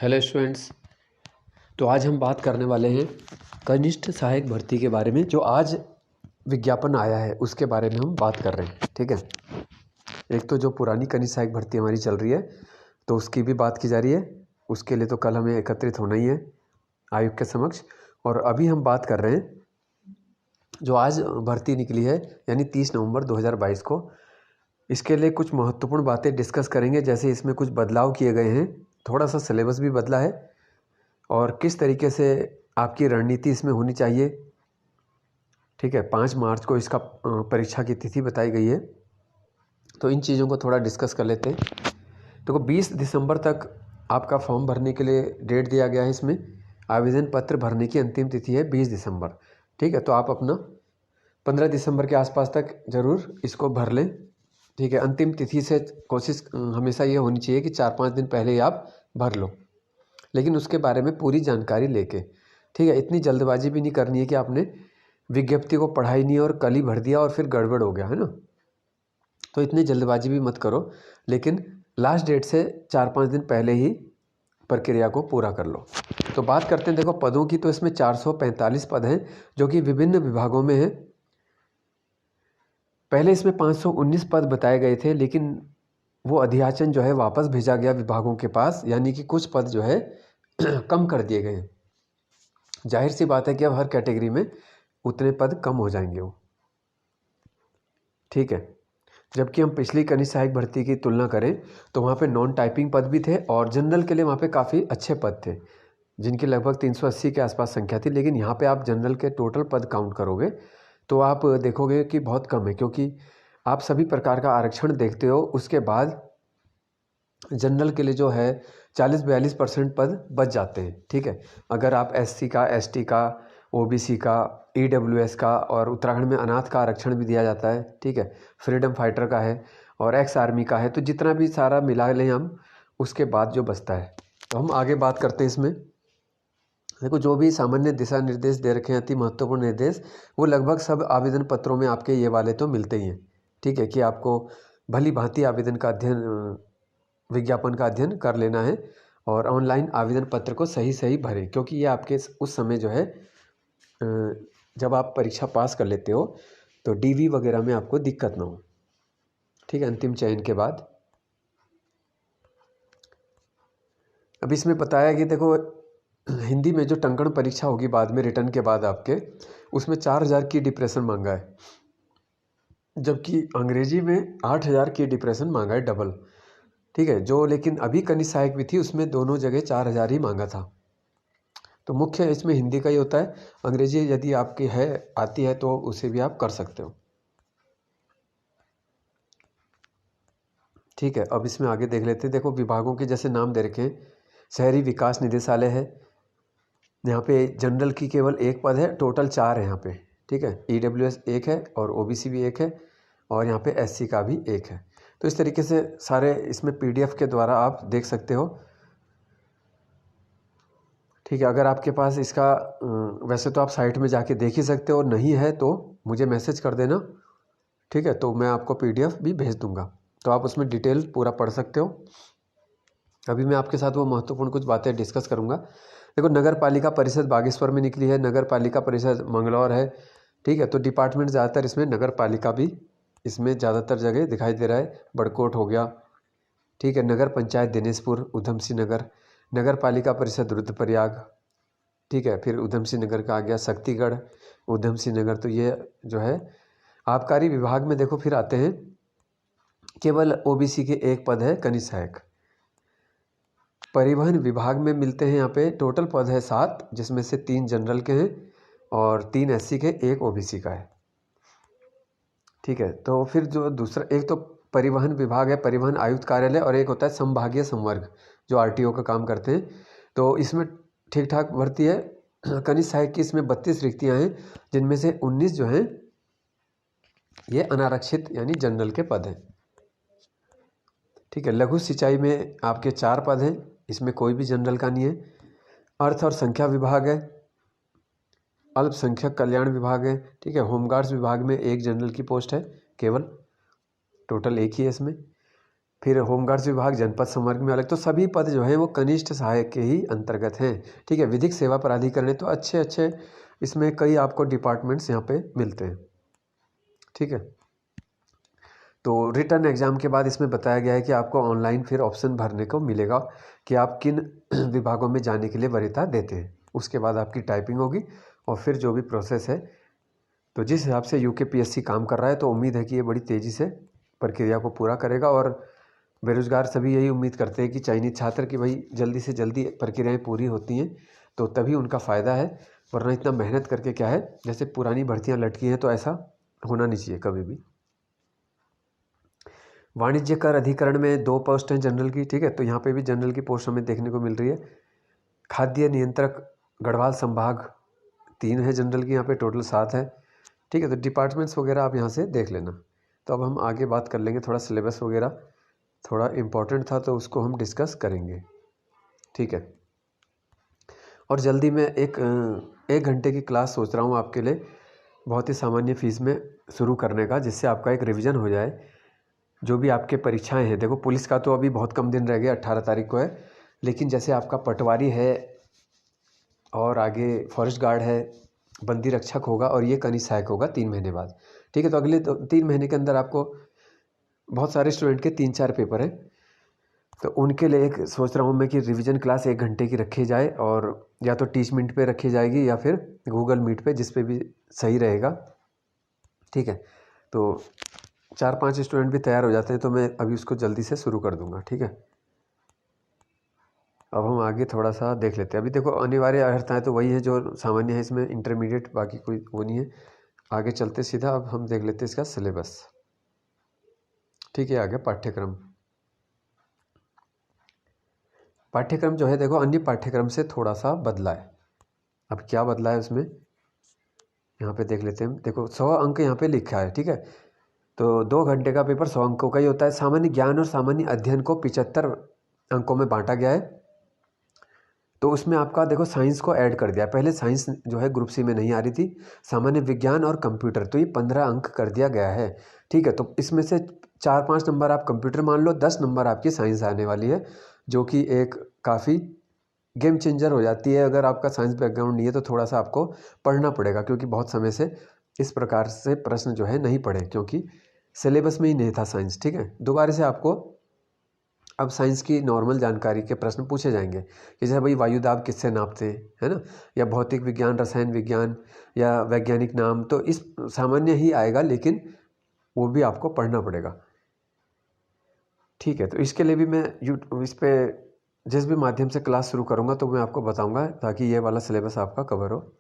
Hello students. तो आज हम बात करने वाले हैं कनिष्ठ सहायक भर्ती के बारे में। जो आज विज्ञापन आया है उसके बारे में हम बात कर रहे हैं। ठीक है, एक तो जो पुरानी कनिष्ठ सहायक भर्ती हमारी चल रही है तो उसकी भी बात की जा रही है। उसके लिए तो कल हमें एकत्रित होना ही है आयोग के समक्ष। और अभी हम बात कर रहे हैं जो आज भर्ती निकली है यानी 30 नवंबर 2022 को। इसके लिए कुछ महत्वपूर्ण बातें डिस्कस करेंगे, जैसे इसमें कुछ बदलाव किए गए हैं, थोड़ा सा सिलेबस भी बदला है और किस तरीके से आपकी रणनीति इसमें होनी चाहिए। ठीक है, 5 मार्च को इसका परीक्षा की तिथि बताई गई है, तो इन चीज़ों को थोड़ा डिस्कस कर लेते हैं। तो 20 दिसंबर तक आपका फॉर्म भरने के लिए डेट दिया गया है। इसमें आवेदन पत्र भरने की अंतिम तिथि है 20 दिसंबर। ठीक है, तो आप अपना 15 दिसंबर के आसपास तक ज़रूर इसको भर लें। ठीक है, अंतिम तिथि से कोशिश हमेशा ये होनी चाहिए कि 4-5 दिन पहले ही आप भर लो, लेकिन उसके बारे में पूरी जानकारी लेके। ठीक है, इतनी जल्दबाजी भी नहीं करनी है कि आपने विज्ञप्ति को पढ़ा ही नहीं और कल ही भर दिया और फिर गड़बड़ हो गया, है ना। तो इतनी जल्दबाजी भी मत करो, लेकिन लास्ट डेट से 4-5 दिन पहले ही प्रक्रिया को पूरा कर लो। तो बात करते हैं, देखो पदों की, तो इसमें 445 पद हैं जो कि विभिन्न विभागों में हैं। पहले इसमें 519 पद बताए गए थे, लेकिन वो अधियाचन जो है वापस भेजा गया विभागों के पास, यानी कि कुछ पद जो है कम कर दिए गए हैं। जाहिर सी बात है कि अब हर कैटेगरी में उतने पद कम हो जाएंगे वो। ठीक है, जबकि हम पिछली कनिष्ठ सहायक भर्ती की तुलना करें तो वहाँ पे नॉन टाइपिंग पद भी थे और जनरल के लिए वहाँ पे काफ़ी अच्छे पद थे जिनकी लगभग 380 के आसपास संख्या थी। लेकिन यहाँ पे आप जनरल के टोटल पद काउंट करोगे तो आप देखोगे कि बहुत कम है, क्योंकि आप सभी प्रकार का आरक्षण देखते हो। उसके बाद जनरल के लिए जो है 40-42% पद बच जाते हैं। ठीक है, अगर आप एससी का, एसटी का, ओबीसी का, ईडब्ल्यूएस का और उत्तराखंड में अनाथ का आरक्षण भी दिया जाता है। ठीक है, फ्रीडम फाइटर का है और एक्स आर्मी का है, तो जितना भी सारा मिला लें हम, उसके बाद जो बचता है। तो हम आगे बात करते हैं इसमें। देखो, जो भी सामान्य दिशा निर्देश दे रखे हैं, अति महत्वपूर्ण निर्देश, वो लगभग सब आवेदन पत्रों में आपके ये वाले तो मिलते ही हैं। ठीक है, कि आपको भली भांति आवेदन का अध्ययन, विज्ञापन का अध्ययन कर लेना है और ऑनलाइन आवेदन पत्र को सही सही भरें, क्योंकि ये आपके उस समय जो है जब आप परीक्षा पास कर लेते हो तो डीवी वगैरह में आपको दिक्कत ना हो। ठीक है, अंतिम चयन के बाद। अब इसमें बताया कि देखो, हिंदी में जो टंकण परीक्षा होगी बाद में रिटर्न के बाद आपके, उसमें 4000 की डिप्रेशन मांगा है, जबकि अंग्रेजी में 8000 की डिप्रेशन मांगा है, डबल। ठीक है, जो लेकिन अभी कनिष्ठ सहायक भी थी उसमें दोनों जगह 4000 ही मांगा था। तो मुख्य इसमें हिंदी का ही होता है। अंग्रेजी यदि आपकी है, आती है, तो उसे भी आप कर सकते हो। ठीक है, अब इसमें आगे देख लेते हैं। देखो, विभागों के जैसे नाम दे रखे हैं। शहरी विकास निदेशालय है, यहाँ पे जनरल की केवल एक पद है, टोटल 4 है यहाँ पे। ठीक है, ईडब्ल्यूएस एक है और ओबीसी भी एक है और यहाँ पे एससी का भी एक है। तो इस तरीके से सारे इसमें पीडीएफ के द्वारा आप देख सकते हो। ठीक है, अगर आपके पास इसका वैसे तो आप साइट में जाके देख ही सकते हो, नहीं है तो मुझे मैसेज कर देना। ठीक है, तो मैं आपको पीडीएफ भी भेज दूंगा, तो आप उसमें डिटेल पूरा पढ़ सकते हो। अभी मैं आपके साथ वो महत्वपूर्ण कुछ बातें डिस्कस करूंगा। देखो, नगर पालिका परिषद बागेश्वर में निकली है, नगर पालिका परिषद मंगलौर है। ठीक है, तो डिपार्टमेंट ज़्यादातर इसमें नगर पालिका भी इसमें ज़्यादातर जगह दिखाई दे रहा है। बड़कोट हो गया। ठीक है, नगर पंचायत दिनेशपुर, उधम सिंह नगर, नगर पालिका परिषद रुद्रप्रयाग। ठीक है, फिर उधम सिंह नगर का आ गया शक्तिगढ़, उधम सिंह नगर। तो ये जो है आबकारी विभाग में देखो फिर आते हैं, केवल ओबीसी के एक पद है कनिष्ठ सहायक। परिवहन विभाग में मिलते हैं यहाँ पे टोटल पद है 7, जिसमें से 3 जनरल के हैं और 3 एससी के, 1 ओबीसी का है। ठीक है, तो फिर जो दूसरा, एक तो परिवहन विभाग है, परिवहन आयुक्त कार्यालय, और एक होता है संभागीय संवर्ग जो आरटीओ का काम करते हैं। तो इसमें ठीक ठाक भर्ती है। कनिष्ठ सहायक की इसमें 32 रिक्तियां हैं, जिनमें से 19 जो हैं ये अनारक्षित यानी जनरल के पद हैं। ठीक है, लघु सिंचाई में आपके 4 पद हैं, इसमें कोई भी जनरल का नहीं है। अर्थ और संख्या विभाग है, अल्पसंख्यक कल्याण विभाग है। ठीक है, होमगार्ड्स विभाग में 1 जनरल की पोस्ट है केवल, टोटल 1 ही है इसमें। फिर होमगार्ड्स विभाग, जनपद समर्ग में अलग, तो सभी पद जो है वो कनिष्ठ सहायक के ही अंतर्गत हैं। ठीक है, विधिक सेवा प्राधिकरण है, तो अच्छे अच्छे इसमें कई आपको डिपार्टमेंट्स यहाँ पे मिलते हैं। ठीक है, तो रिटर्न एग्ज़ाम के बाद इसमें बताया गया है कि आपको ऑनलाइन फिर ऑप्शन भरने को मिलेगा कि आप किन विभागों में जाने के लिए वरीयता देते हैं। उसके बाद आपकी टाइपिंग होगी और फिर जो भी प्रोसेस है, तो जिस हिसाब से यूकेपीएससी काम कर रहा है तो उम्मीद है कि ये बड़ी तेज़ी से प्रक्रिया को पूरा करेगा। और बेरोजगार सभी यही उम्मीद करते हैं कि चयनित छात्र की भाई जल्दी से जल्दी प्रक्रियाएँ पूरी होती हैं तो तभी उनका फ़ायदा है, वरना इतना मेहनत करके क्या है, जैसे पुरानी भर्तियाँ लटकी हैं तो ऐसा होना नहीं चाहिए कभी भी। वाणिज्य कर अधिकरण में 2 पोस्ट हैं जनरल की। ठीक है, तो यहाँ पे भी जनरल की पोस्ट हमें देखने को मिल रही है। खाद्य नियंत्रक गढ़वाल संभाग 3 है जनरल की, यहाँ पे टोटल 7 है। ठीक है, तो डिपार्टमेंट्स वगैरह आप यहाँ से देख लेना। तो अब हम आगे बात कर लेंगे, थोड़ा सिलेबस वगैरह थोड़ा इम्पोर्टेंट था तो उसको हम डिस्कस करेंगे। ठीक है, और जल्दी में एक घंटे की क्लास सोच रहा हूँ आपके लिए, बहुत ही सामान्य फीस में शुरू करने का, जिससे आपका एक रिवीजन हो जाए। जो भी आपके परीक्षाएं हैं, देखो पुलिस का तो अभी बहुत कम दिन रह गए, 18 तारीख को है, लेकिन जैसे आपका पटवारी है और आगे फॉरेस्ट गार्ड है, बंदी रक्षक होगा और ये कनिष्ठ सहायक होगा 3 महीने बाद। ठीक है, तो अगले 3 महीने के अंदर आपको बहुत सारे स्टूडेंट के 3-4 पेपर हैं, तो उनके लिए एक सोच रहा हूँ मैं कि रिवीजन क्लास 1 घंटे की रखी जाए, और या तो टीच मिनट पे रखी जाएगी या फिर गूगल मीट पे, जिस पे भी सही रहेगा। ठीक है, तो 4-5 स्टूडेंट भी तैयार हो जाते हैं तो मैं अभी उसको जल्दी से शुरू कर दूंगा। ठीक है, अब हम आगे थोड़ा सा देख लेते हैं। अभी देखो अनिवार्य अर्हताएँ तो वही है जो सामान्य है, इसमें इंटरमीडिएट बाकी कोई वो नहीं है। आगे चलते सीधा अब हम देख लेते हैं इसका सिलेबस। ठीक है, आगे पाठ्यक्रम जो है देखो अन्य पाठ्यक्रम से थोड़ा सा बदला है। अब क्या बदला है उसमें यहाँ पे देख लेते हैं। देखो 100 अंक यहाँ पे लिखा है। ठीक है, तो 2 घंटे का पेपर 100 अंकों का ही होता है। सामान्य ज्ञान और सामान्य अध्ययन को 75 अंकों में बांटा गया है। तो उसमें आपका देखो साइंस को ऐड कर दिया। पहले साइंस जो है ग्रुप सी में नहीं आ रही थी, सामान्य विज्ञान और कंप्यूटर, तो ये 15 अंक कर दिया गया है। ठीक है, तो इसमें से 4-5 नंबर आप कंप्यूटर मान लो, 10 नंबर आपकी साइंस आने वाली है, जो कि एक काफ़ी गेम चेंजर हो जाती है। अगर आपका साइंस बैकग्राउंड नहीं है तो थोड़ा सा आपको पढ़ना पड़ेगा, क्योंकि बहुत समय से इस प्रकार से प्रश्न जो है नहीं पढ़े, क्योंकि सिलेबस में ही नहीं था साइंस। ठीक है, दोबारा से आपको अब साइंस की नॉर्मल जानकारी के प्रश्न पूछे जाएंगे कि जैसे भाई वायुदाब किससे नापते हैं, है ना, या भौतिक विज्ञान, रसायन विज्ञान, या वैज्ञानिक नाम, तो इस सामान्य ही आएगा, लेकिन वो भी आपको पढ़ना पड़ेगा। ठीक है, तो इसके लिए भी मैं इस पर जिस भी माध्यम से क्लास शुरू करूँगा तो मैं आपको बताऊँगा, ताकि ये वाला सिलेबस आपका कवर हो।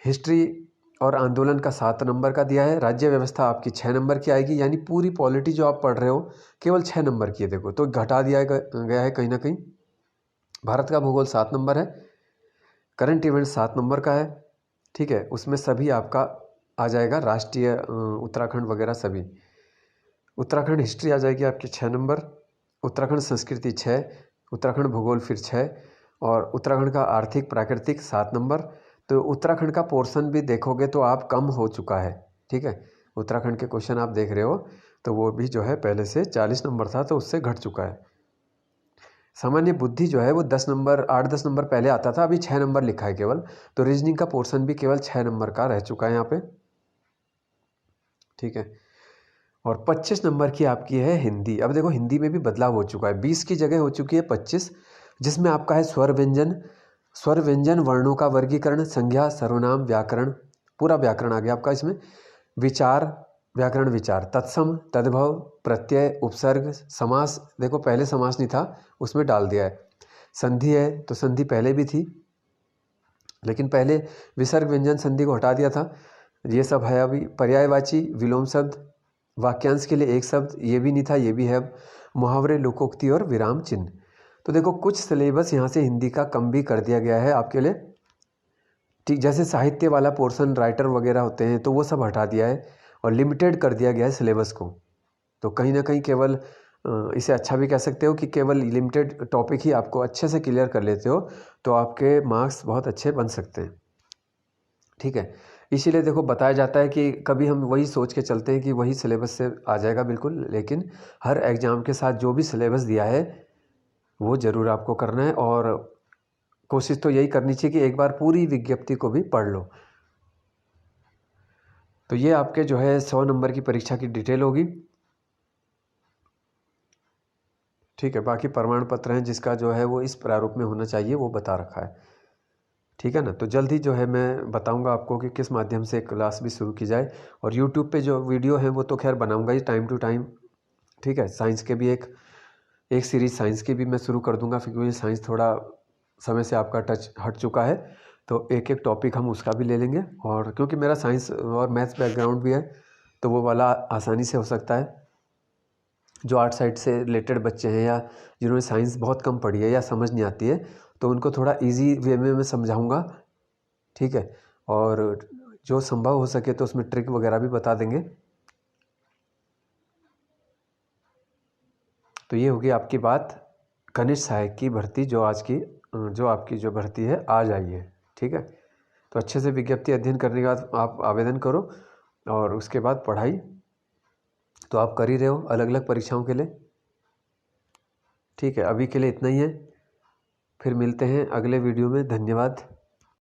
हिस्ट्री और आंदोलन का 7 नंबर का दिया है। राज्य व्यवस्था आपकी 6 नंबर की आएगी, यानी पूरी पॉलिटी जो आप पढ़ रहे हो केवल 6 नंबर की है। देखो तो घटा दिया गया है कहीं ना कहीं। भारत का भूगोल 7 नंबर है। करंट इवेंट 7 नंबर का है। ठीक है, उसमें सभी आपका आ जाएगा, राष्ट्रीय, उत्तराखंड वगैरह सभी। उत्तराखंड हिस्ट्री आ जाएगी आपकी 6 नंबर, उत्तराखंड संस्कृति 6, उत्तराखंड भूगोल फिर 6, और उत्तराखंड का आर्थिक प्राकृतिक 7 नंबर। तो उत्तराखंड का पोर्शन भी देखोगे तो आप कम हो चुका है। ठीक है, उत्तराखंड के क्वेश्चन आप देख रहे हो तो वो भी जो है पहले से 40 नंबर था तो उससे घट चुका है। सामान्य बुद्धि जो है वो 10 नंबर, 8-10 नंबर पहले आता था, अभी 6 नंबर लिखा है केवल। तो रीजनिंग का पोर्शन भी केवल 6 नंबर का रह चुका है यहाँ पे। ठीक है, और 25 नंबर की आपकी है हिंदी। अब देखो हिंदी में भी बदलाव हो चुका है, 20 की जगह हो चुकी है 25, जिसमें आपका है स्वर व्यंजन, वर्णों का वर्गीकरण, संज्ञा, सर्वनाम, व्याकरण, पूरा व्याकरण आ गया आपका इसमें। विचार, व्याकरण विचार, तत्सम, तद्भव, प्रत्यय, उपसर्ग, समास, देखो पहले समास नहीं था उसमें डाल दिया है। संधि है तो संधि पहले भी थी, लेकिन पहले विसर्ग व्यंजन संधि को हटा दिया था, ये सब है अभी। पर्यायवाची, विलोम शब्द, वाक्यांश के लिए एक शब्द, ये भी नहीं था, ये भी है अब। मुहावरे, लोकोक्ति और विराम चिन्ह। तो देखो कुछ सिलेबस यहाँ से हिंदी का कम भी कर दिया गया है आपके लिए। ठीक, जैसे साहित्य वाला पोर्शन, राइटर वगैरह होते हैं तो वो सब हटा दिया है और लिमिटेड कर दिया गया है सिलेबस को। तो कहीं ना कहीं केवल इसे अच्छा भी कह सकते हो कि केवल लिमिटेड टॉपिक ही आपको अच्छे से क्लियर कर लेते हो तो आपके मार्क्स बहुत अच्छे बन सकते हैं। ठीक है, इसीलिए देखो बताया जाता है कि कभी हम वही सोच के चलते हैं कि वही सिलेबस से आ जाएगा बिल्कुल, लेकिन हर एग्ज़ाम के साथ जो भी सिलेबस दिया है वो ज़रूर आपको करना है। और कोशिश तो यही करनी चाहिए कि एक बार पूरी विज्ञप्ति को भी पढ़ लो। तो ये आपके जो है 100 नंबर की परीक्षा की डिटेल होगी, ठीक है। बाकी प्रमाण पत्र हैं जिसका जो है वो इस प्रारूप में होना चाहिए वो बता रखा है, ठीक है ना। तो जल्द ही जो है मैं बताऊंगा आपको कि किस माध्यम से क्लास भी शुरू की जाए। और यूट्यूब पे जो वीडियो है वो तो खैर बनाऊंगा ही टाइम टू टाइम, ठीक है। साइंस के भी एक सीरीज़ साइंस की भी मैं शुरू कर दूंगा, क्योंकि साइंस थोड़ा समय से आपका टच हट चुका है, तो एक एक टॉपिक हम उसका भी ले लेंगे। और क्योंकि मेरा साइंस और मैथ्स बैकग्राउंड भी है तो वो वाला आसानी से हो सकता है। जो आर्ट साइड से रिलेटेड बच्चे हैं या जिन्होंने साइंस बहुत कम पढ़ी है या समझ नहीं आती है, तो उनको थोड़ा इजी वे में मैं समझाऊंगा, ठीक है। और जो संभव हो सके तो उसमें ट्रिक वगैरह भी बता देंगे। तो ये होगी आपकी बात कनिष्ठ सहायक की भर्ती, जो आपकी जो भर्ती है आ जाइए, ठीक है। तो अच्छे से विज्ञप्ति अध्ययन करने के बाद आप आवेदन करो, और उसके बाद पढ़ाई तो आप कर ही रहे हो अलग अलग परीक्षाओं के लिए, ठीक है। अभी के लिए इतना ही है, फिर मिलते हैं अगले वीडियो में। धन्यवाद।